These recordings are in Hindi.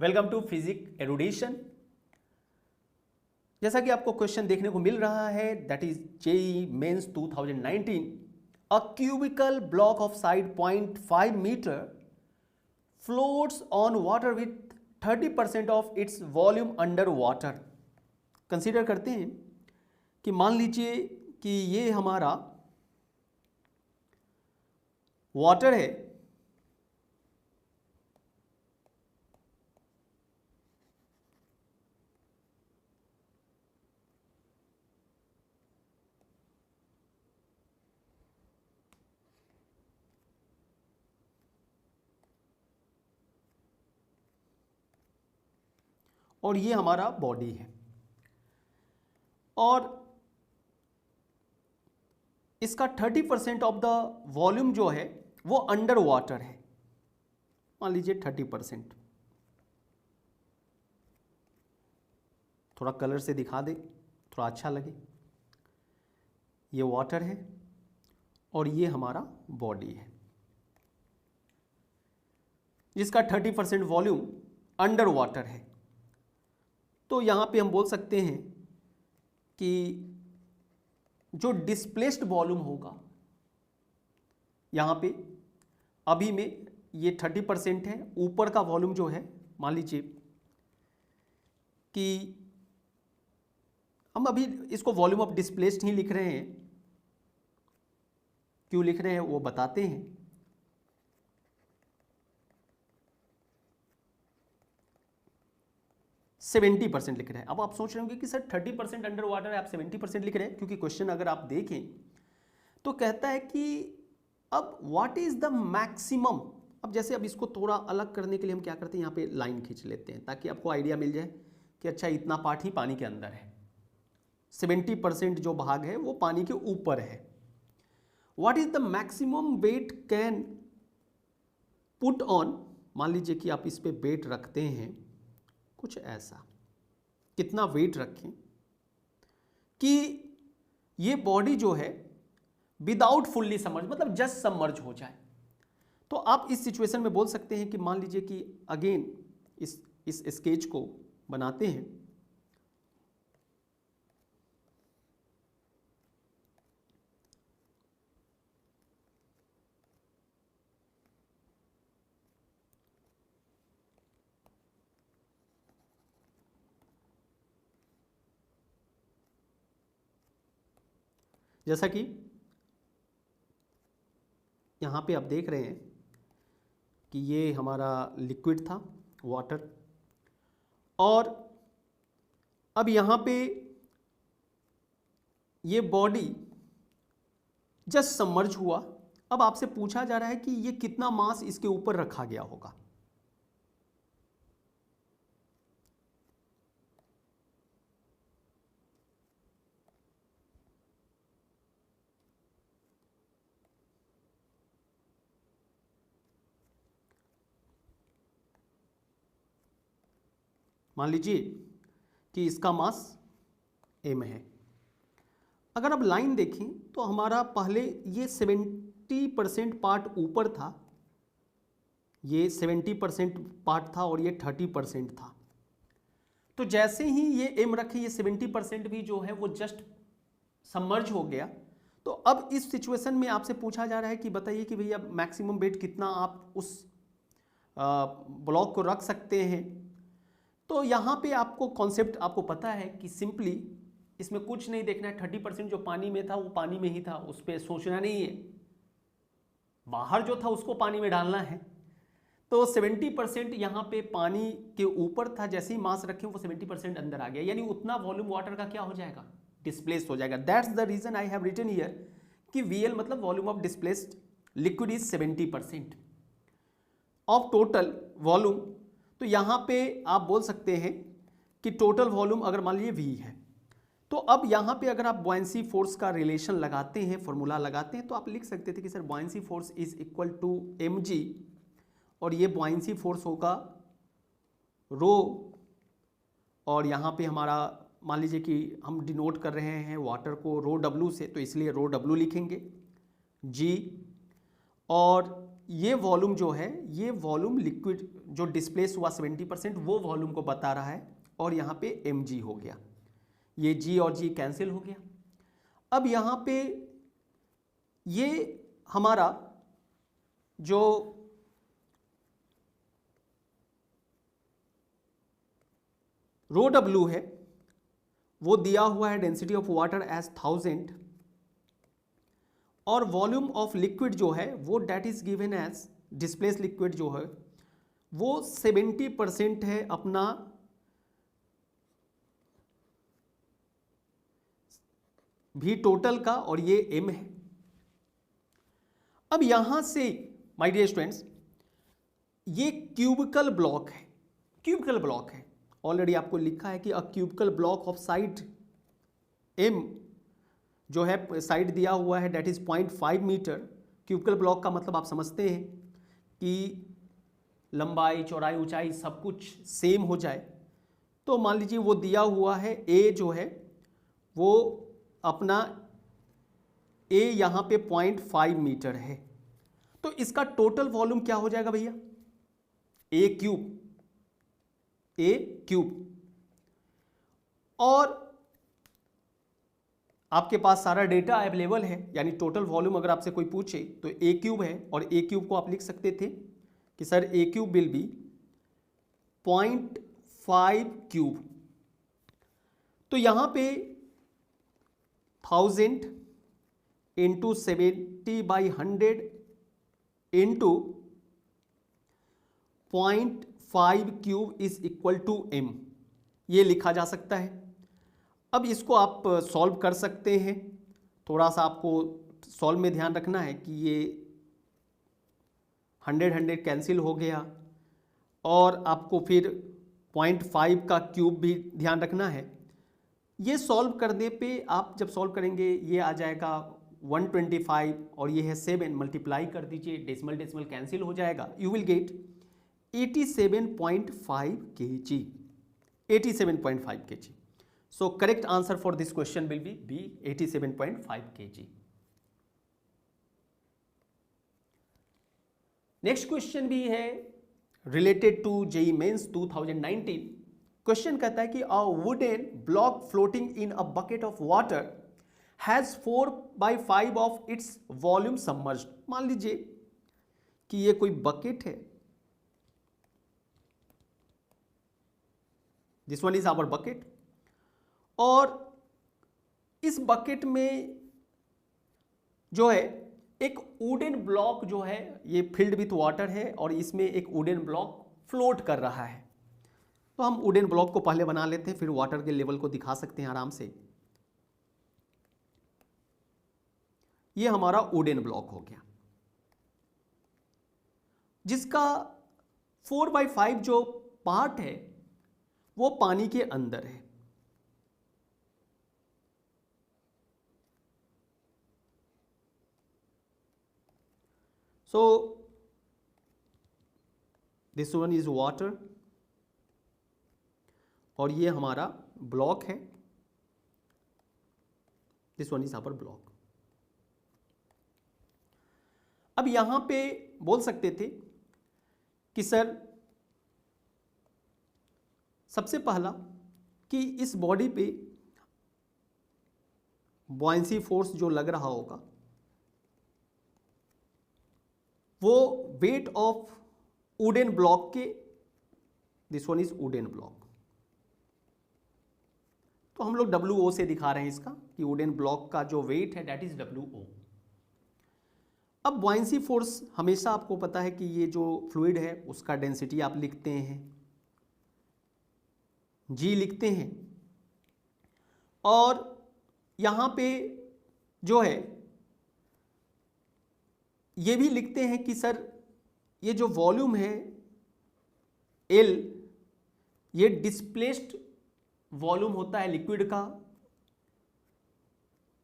Welcome to physics एरुडिशन। जैसा कि आपको क्वेश्चन देखने को मिल रहा है that is JEE Mains 2019, a cubical block of side 0.5 metre floats on water with 30% of its volume under water. Consider करते हैं कि मान लीजिए कि ये हमारा वाटर है और ये हमारा बॉडी है और इसका 30% ऑफ द वॉल्यूम जो है वो अंडर वाटर है। मान लीजिए 30%। थोड़ा कलर से दिखा दे, थोड़ा अच्छा लगे। ये वाटर है और ये हमारा बॉडी है जिसका 30% वॉल्यूम अंडर वाटर है। तो यहाँ पे हम बोल सकते हैं कि जो डिस्प्लेस्ड वॉल्यूम होगा यहाँ पे अभी में ये 30% है, ऊपर का वॉल्यूम जो है मान लीजिए कि हम अभी इसको वॉल्यूम ऑफ डिस्प्लेस्ड ही लिख रहे हैं। क्यों लिख रहे हैं वो बताते हैं। सेवेंटी 70% लिख रहे हैं। अब आप सोच रहे होंगे कि सर 30% अंडर वाटर है, आप 70% लिख रहे हैं। क्योंकि क्वेश्चन अगर आप देखें तो कहता है कि अब व्हाट इज द मैक्सिमम। अब जैसे अब इसको थोड़ा अलग करने के लिए हम क्या करते हैं, यहाँ पे लाइन खींच लेते हैं ताकि आपको आइडिया मिल जाए कि अच्छा इतना पार्ट ही पानी के अंदर है, 70% जो भाग है वो पानी के ऊपर है। What is the maximum weight can put on. मान लीजिए कि आप इस पे वेट रखते हैं कुछ ऐसा, कितना वेट रखें कि ये बॉडी जो है विदाउट फुल्ली सबमर्ज, मतलब जस्ट सबमर्ज हो जाए। तो आप इस सिचुएशन में बोल सकते हैं कि मान लीजिए कि अगेन इस स्केच को बनाते हैं। जैसा कि यहाँ पे आप देख रहे हैं कि ये हमारा लिक्विड था वाटर, और अब यहाँ पे ये बॉडी जस्ट सबमर्ज हुआ। अब आपसे पूछा जा रहा है कि ये कितना मास इसके ऊपर रखा गया होगा। मान लीजिए कि इसका मास m है। अगर अब लाइन देखें तो हमारा पहले ये 70% पार्ट ऊपर था, ये 70% पार्ट था और ये 30% था। तो जैसे ही ये m रखे ये 70% भी जो है वो जस्ट सबमर्ज हो गया। तो अब इस सिचुएशन में आपसे पूछा जा रहा है कि बताइए कि भैया मैक्सिमम वेट कितना आप उस ब्लॉक को रख सकते हैं। तो यहाँ पे आपको कॉन्सेप्ट आपको पता है कि सिंपली इसमें कुछ नहीं देखना है। 30% जो पानी में था वो पानी में ही था, उस पर सोचना नहीं है। बाहर जो था उसको पानी में डालना है। तो 70% यहाँ पे पानी के ऊपर था, जैसे ही मास रखे वो 70% अंदर आ गया, यानी उतना वॉल्यूम वाटर का क्या हो जाएगा, डिस्प्लेस हो जाएगा। That's the reason I have written here कि VL मतलब volume of displaced liquid is 70% of total volume. तो यहाँ पे आप बोल सकते हैं कि टोटल वॉल्यूम अगर मान लीजिए V है, तो अब यहाँ पे अगर आप बॉयंसी फोर्स का रिलेशन लगाते हैं, फॉर्मूला लगाते हैं, तो आप लिख सकते थे कि sir buoyancy force is equal to mg, और ये बॉयंसी फोर्स होगा रो, और यहाँ पे हमारा मान लीजिए कि हम डिनोट कर रहे हैं वाटर को रो W से, तो इसलिए रो W लिखेंगे g, और ये वॉल्यूम जो है, ये वॉल्यूम लिक्विड जो डिस्प्लेस हुआ 70% वो वॉल्यूम को बता रहा है, और यहाँ पे mg हो गया, ये g और g कैंसिल हो गया। अब यहाँ पे ये हमारा जो रो W है वो दिया हुआ है डेंसिटी ऑफ वाटर एज 1000, और वॉल्यूम ऑफ लिक्विड जो है वो that is given as displace liquid जो है वो 70% है अपना भी टोटल का, और ये m है। अब यहां से माय डियर स्टूडेंट्स ये क्यूबिकल ब्लॉक है, क्यूबिकल ब्लॉक है, ऑलरेडी आपको लिखा है कि a cubical block of side m जो है साइड दिया हुआ है that is 0.5 metre. Cubical block का मतलब आप समझते हैं कि लंबाई चौड़ाई ऊंचाई सब कुछ सेम हो जाए। तो मान लीजिए वो दिया हुआ है a जो है वो अपना a यहाँ पे 0.5 मीटर है, तो इसका टोटल वॉल्यूम क्या हो जाएगा भैया, a क्यूब। और आपके पास सारा डेटा अवेलेबल है, यानी टोटल वॉल्यूम अगर आपसे कोई पूछे तो a क्यूब है, और a क्यूब को आप लिख सकते थे कि sir a cube will be 0.5 cube. तो यहां पे 1000 into 70/100 into 0.5 cube is equal to m, ये लिखा जा सकता है। अब इसको आप सॉल्व कर सकते हैं, थोड़ा सा आपको सॉल्व में ध्यान रखना है कि ये 100 कैंसिल हो गया, और आपको फिर 0.5 का क्यूब भी ध्यान रखना है। ये सॉल्व करने पे आप जब सॉल्व करेंगे ये आ जाएगा 125, और ये है 7, मल्टीप्लाई कर दीजिए, डेसिमल डेसिमल कैंसिल हो जाएगा, you will get 87.5 kg, 87.5 kg। So correct answer for this question will be B, 87.5 kg. Next question भी है related to JEE Mains 2019। Question कहता है कि a wooden block floating in a bucket of water has 4/5 of its volume submerged. मान लीजिए कि ये कोई बकेट है, this one is our bucket, और इस बकेट में जो है एक वुडन ब्लॉक जो है ये फिल्ड विथ वाटर है, और इसमें एक वुडन ब्लॉक फ्लोट कर रहा है। तो हम वुडन ब्लॉक को पहले बना लेते हैं, फिर वाटर के लेवल को दिखा सकते हैं आराम से। ये हमारा वुडन ब्लॉक हो गया, जिसका 4/5 जो पार्ट है वो पानी के अंदर है। So this one is water, और ये हमारा ब्लॉक है, this one is our block. अब यहां पे बोल सकते थे कि सर सबसे पहला कि इस बॉडी पे बॉयंसी फोर्स जो लग रहा होगा वो वेट ऑफ वुडन ब्लॉक के, this one is wooden block, तो हम लोग WO से दिखा रहे हैं इसका कि वुडन ब्लॉक का जो वेट है दैट इज WO। अब बॉयंसी फोर्स हमेशा आपको पता है कि ये जो फ्लूइड है उसका डेंसिटी आप लिखते हैं G लिखते हैं, और यहां पे जो है ये भी लिखते हैं कि सर ये जो वॉल्यूम है L, ये डिस्प्लेस्ड वॉल्यूम होता है लिक्विड का,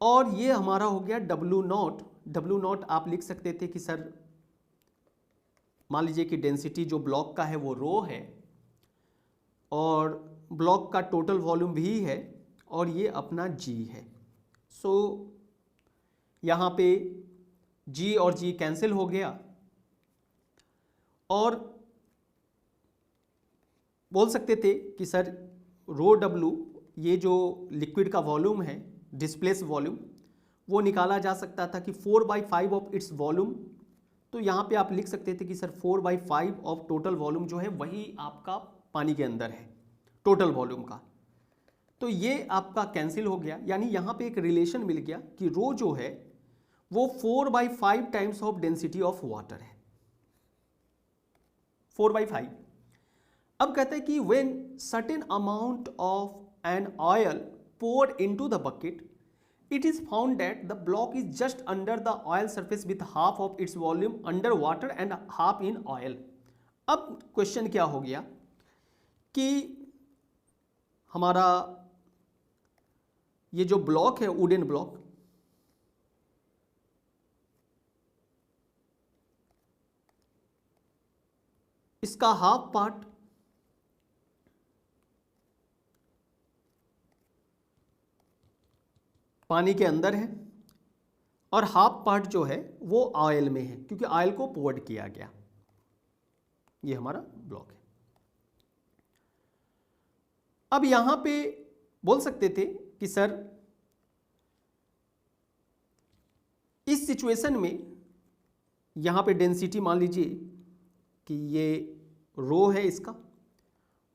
और ये हमारा हो गया W0। W0 आप लिख सकते थे कि सर मान लीजिए कि डेंसिटी जो ब्लॉक का है वो रो है, और ब्लॉक का टोटल वॉल्यूम भी है, और ये अपना G है। सो यहाँ पे G और G कैंसिल हो गया, और बोल सकते थे कि सर रो डब्लू, ये जो लिक्विड का वॉल्यूम है, डिस्प्लेस वॉल्यूम, वो निकाला जा सकता था कि 4/5 ऑफ इट्स वॉल्यूम। तो यहाँ पे आप लिख सकते थे कि सर 4/5 ऑफ टोटल वॉल्यूम जो है वही आपका पानी के अंदर है टोटल वॉल्यूम का। तो ये आपका कैंसिल हो गया, यानी यहाँ पे एक रिलेशन मिल गया कि रो जो है वो 4/5 times of density of water है, 4/5। अब कहते हैं कि when certain amount of an oil poured into the bucket, it is found that the block is just under the oil surface with half of its volume under water and half in oil। अब क्वेश्चन क्या हो गया कि हमारा ये जो ब्लॉक है, वुडन ब्लॉक, इसका हाफ पार्ट पानी के अंदर है और हाफ पार्ट जो है वो ऑयल में है, क्योंकि ऑयल को पोर्ड किया गया। ये हमारा ब्लॉक है। अब यहां पे बोल सकते थे कि सर इस सिचुएशन में यहां पे डेंसिटी मान लीजिए कि ये रो है इसका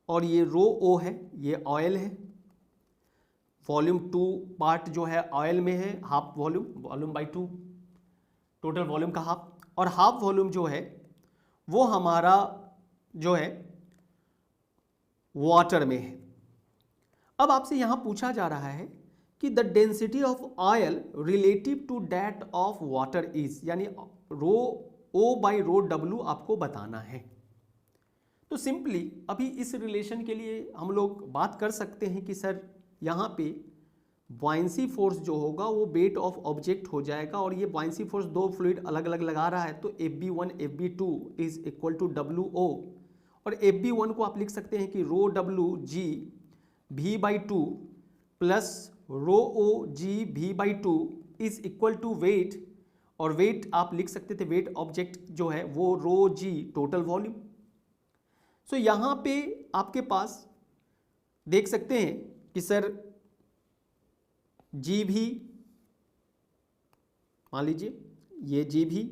और ये रो ओ है, ये ऑयल है। वॉल्यूम 2 पार्ट जो है ऑयल में है, half volume by 2, total volume का हाफ, और हाफ वॉल्यूम जो है वो हमारा जो है वाटर में है। अब आपसे यहां पूछा जा रहा है कि the density of oil relative to that of water is, यानी rho O by rho W आपको बताना है। तो सिंपली अभी इस रिलेशन के लिए हम लोग बात कर सकते हैं कि सर यहाँ पे बॉयंसी फोर्स जो होगा वो वेट ऑफ ऑब्जेक्ट हो जाएगा, और ये बॉयंसी फोर्स दो फ्लूइड अलग अलग लगा रहा है, तो Fb1 Fb2 is equal to WO, और Fb1 को आप लिख सकते हैं कि rho W G V/2 plus rho O G V/2 is equal to weight, और वेट आप लिख सकते थे, वेट ऑब्जेक्ट जो है वो रो जी टोटल वॉल्यूम। सो यहाँ पे आपके पास देख सकते हैं कि सर जी भी, मान लीजिए ये जी भी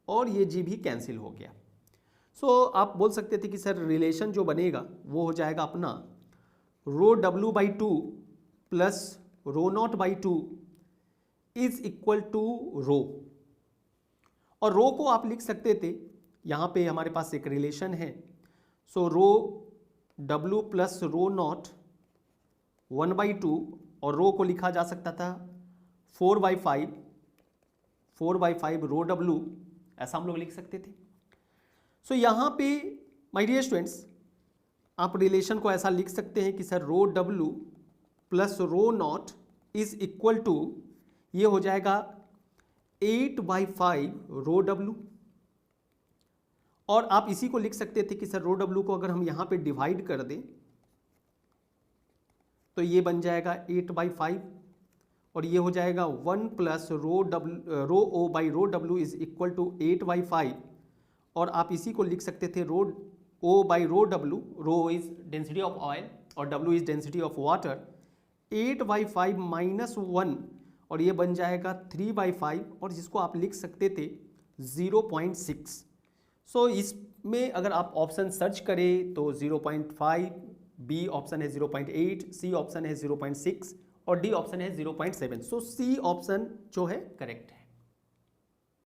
और ये जी भी कैंसिल हो गया। सो आप बोल सकते थे कि सर रिलेशन जो बनेगा वो हो जाएगा अपना rho W/2 plus rho not by 2 is equal to rho, और रो को आप लिख सकते थे, यहाँ पे हमारे पास एक रिलेशन है। सो रो W प्लस रो नॉट 1/2, और रो को लिखा जा सकता था 4/5 रो W, ऐसा हम लोग लिख सकते थे। सो यहाँ पे माय डियर स्टूडेंट्स आप रिलेशन को ऐसा लिख सकते हैं कि sir rho W plus rho naught is equal to, ये हो जाएगा 8/5 रो W, और आप इसी को लिख सकते थे कि सर रो W को अगर हम यहाँ पे डिवाइड कर दें तो ये बन जाएगा 8/5, और ये हो जाएगा 1 plus rho O by rho W is equal to 8/5, और आप इसी को लिख सकते थे rho O by rho W, rho is density of oil और W is density of water, 8/5 minus 1, और ये बन जाएगा 3/5, और जिसको आप लिख सकते थे 0.6। सो इसमें अगर आप ऑप्शन सर्च करें तो 0.5, बी ऑप्शन है 0.8, सी ऑप्शन है 0.6 और डी ऑप्शन है 0.7। सो सी ऑप्शन जो है करेक्ट है।